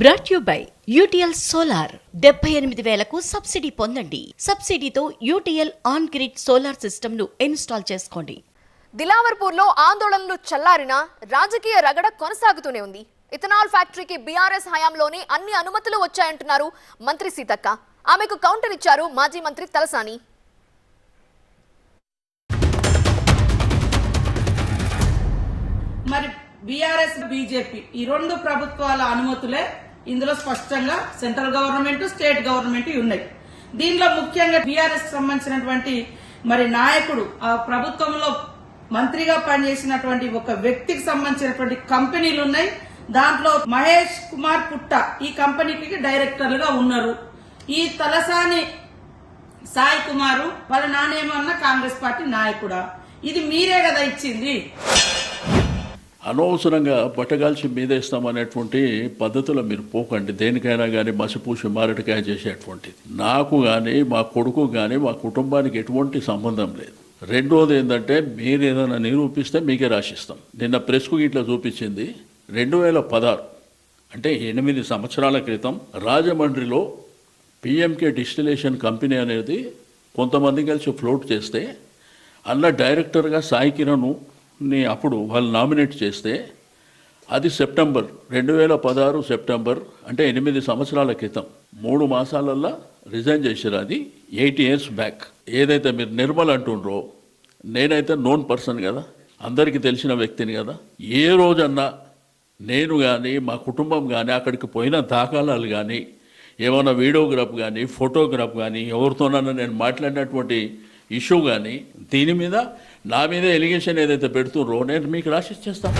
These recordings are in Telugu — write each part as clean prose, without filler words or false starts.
Brought you by UTL solar 78,000కు సబ్సిడీ పొందండి. సబ్సిడీతో UTL on grid solar system ను ఇన్స్టాల్ చేసుకోండి. దిలావర్పూర్ లో ఆందోళనలు చల్లారినా రాజకీయ రగడ కొనసాగుతూనే ఉంది. ఇథనాల్ ఫ్యాక్టరీకి బీఆర్ఎస్ హయాంలోనే అన్ని అనుమతులు వచ్చాయంటున్నారు మంత్రి సీతక్క. ఆమెకు కౌంటర్ ఇచ్చారు మాజీ మంత్రి తలసాని. మరి బీఆర్ఎస్ బీజేపీ ఈ రెండు ప్రభుత్వాల అనుమతులే ఇందులో స్పష్టంగా సెంట్రల్ గవర్నమెంట్ స్టేట్ గవర్నమెంట్ ఉన్నాయి. దీనిలో ముఖ్యంగా బీఆర్ఎస్ సంబంధించినటువంటి మరి నాయకుడు ఆ ప్రభుత్వంలో మంత్రిగా పనిచేసినటువంటి ఒక వ్యక్తికి సంబంధించినటువంటి కంపెనీలు ఉన్నాయి. దాంట్లో మహేష్ కుమార్ పుట్ట ఈ కంపెనీకి డైరెక్టర్లుగా ఉన్నారు. ఈ తలసాని సాయి కుమారు వాళ్ళ నానేమన్నా కాంగ్రెస్ పార్టీ నాయకుడా? ఇది మీరే కదా ఇచ్చింది. అనవసరంగా బట్టగాల్చి మీదేస్తామనేటువంటి పద్ధతిలో మీరు పోకండి. దేనికైనా కానీ మసిపూసి మారటికాయ చేసేటువంటిది నాకు కానీ మా కొడుకు కానీ మా కుటుంబానికి ఎటువంటి సంబంధం లేదు. రెండోది ఏంటంటే మీరు ఏదైనా నిరూపిస్తే మీకే రాసిస్తాం. నిన్న ప్రెస్కు ఇట్లా చూపించింది 2016 అంటే 8 సంవత్సరాల క్రితం రాజమండ్రిలో పిఎంకే డిస్టిలేషన్ కంపెనీ అనేది కొంతమంది కలిసి ఫ్లోట్ చేస్తే అలా డైరెక్టర్గా సాయి కిరణ్ని అప్పుడు వాళ్ళు నామినేట్ చేస్తే అది సెప్టెంబర్ 2016 సెప్టెంబర్ అంటే 8 సంవత్సరాల క్రితం 3 మాసాలల్లో రిజైన్ చేశారు. అది 8 years బ్యాక్. ఏదైతే మీరు నిర్మల్ అంటుండ్రో నేనైతే నోన్ పర్సన్ కదా, అందరికీ తెలిసిన వ్యక్తిని కదా. ఏ రోజన్నా నేను కానీ మా కుటుంబం కానీ అక్కడికి పోయిన దాఖలాలు కానీ ఏమైనా వీడియోగ్రాఫ్ కానీ ఫోటోగ్రాఫ్ కానీ ఎవరితోనన్నా నేను మాట్లాడినటువంటి ఇష్యూ కానీ దీని మీద నా మీద ఎలిగేషన్ ఏదైతే పెడుతుండ్రో నేను మీకు రాసిచ్చేస్తాను.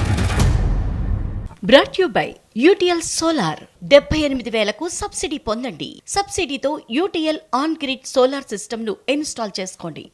Brought you by UTL solar 78,000కు సబ్సిడీ పొందండి. సబ్సిడీతో UTL on grid solar system ను ఇన్స్టాల్ చేసుకోండి.